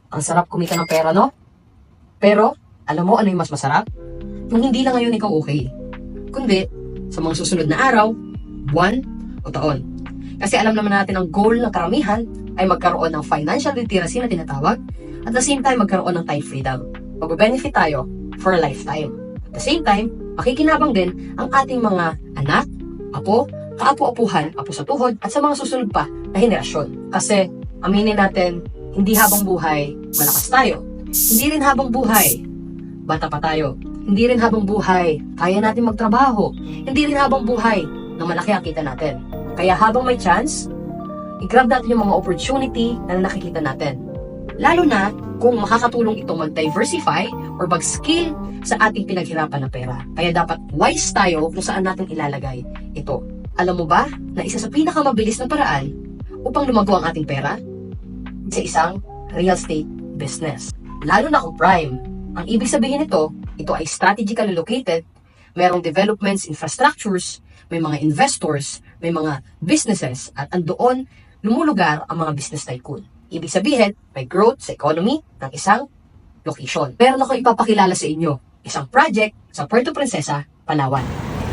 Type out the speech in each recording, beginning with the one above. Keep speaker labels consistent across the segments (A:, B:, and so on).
A: Ang sarap kumita ng pera, no? Pero, alam mo ano yung mas masarap? Yung hindi lang ngayon ikaw okay, kundi sa mga susunod na araw, buwan, o taon. Kasi alam naman natin ang goal ng karamihan ay magkaroon ng financial literacy na tinatawag at the same time magkaroon ng time freedom. Mag-benefit tayo for a lifetime. At the same time, makikinabang din ang ating mga anak, apo, kaapo-apuhan, apo sa tuhod at sa mga susunod pa na henerasyon. Kasi aminin natin, hindi habang buhay, malakas tayo. Hindi rin habang buhay, bata pa tayo. Hindi rin habang buhay, kaya natin magtrabaho. Hindi rin habang buhay, na malaki ang kita natin. Kaya habang may chance, i-grab natin yung mga opportunity na nakikita natin. Lalo na kung makakatulong ito mag-diversify or mag-skill sa ating pinaghirapan na pera. Kaya dapat wise tayo kung saan natin ilalagay ito. Alam mo ba na isa sa pinakamabilis na paraan upang lumago ang ating pera? Sa isang real estate business. Lalo na kung prime. Ang ibig sabihin nito, ito ay strategically located, merong developments, infrastructures, may mga investors, may mga businesses, at andoon lumulugar ang mga business tycoon. Ibig sabihin, may growth sa economy ng isang location. Meron ako ipapakilala sa inyo, isang project sa Puerto Princesa, Palawan.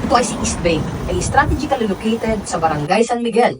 A: Ito ay si East Bay, ay strategically located sa Barangay San Miguel,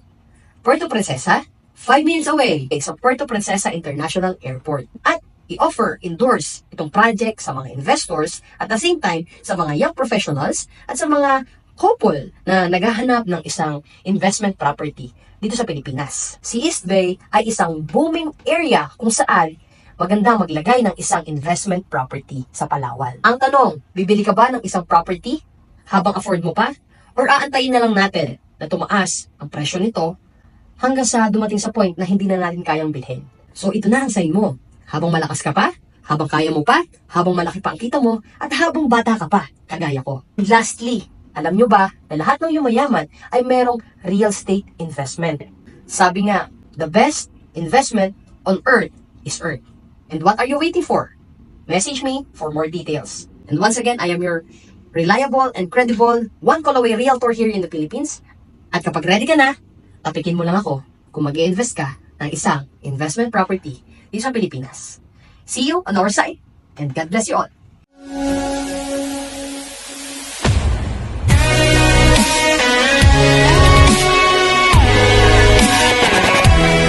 A: Puerto Princesa, 5 minutes away sa Puerto Princesa International Airport. At i-offer indoors itong project sa mga investors at the same time sa mga young professionals at sa mga couple na naghahanap ng isang investment property dito sa Pilipinas. Si East Bay ay isang booming area kung saan magandang maglagay ng isang investment property sa Palawan. Ang tanong, bibili ka ba ng isang property habang afford mo pa? Or aantayin na lang natin na tumaas ang presyo nito hanggang sa dumating sa point na hindi na natin kayang bilhin? So ito na ang sign mo. Habang malakas ka pa, habang kaya mo pa, habang malaki pa ang kita mo, at habang bata ka pa, kagaya ko. And lastly, alam nyo ba na lahat ng yumayaman ay merong real estate investment? Sabi nga, the best investment on earth is earth. And what are you waiting for? Message me for more details. And once again, I am your reliable and credible one call away realtor here in the Philippines. At kapag ready ka na, tapikin mo lang ako kung mag-i-invest ka ng isang investment property dito sa Pilipinas. See you on our side, and God bless you all.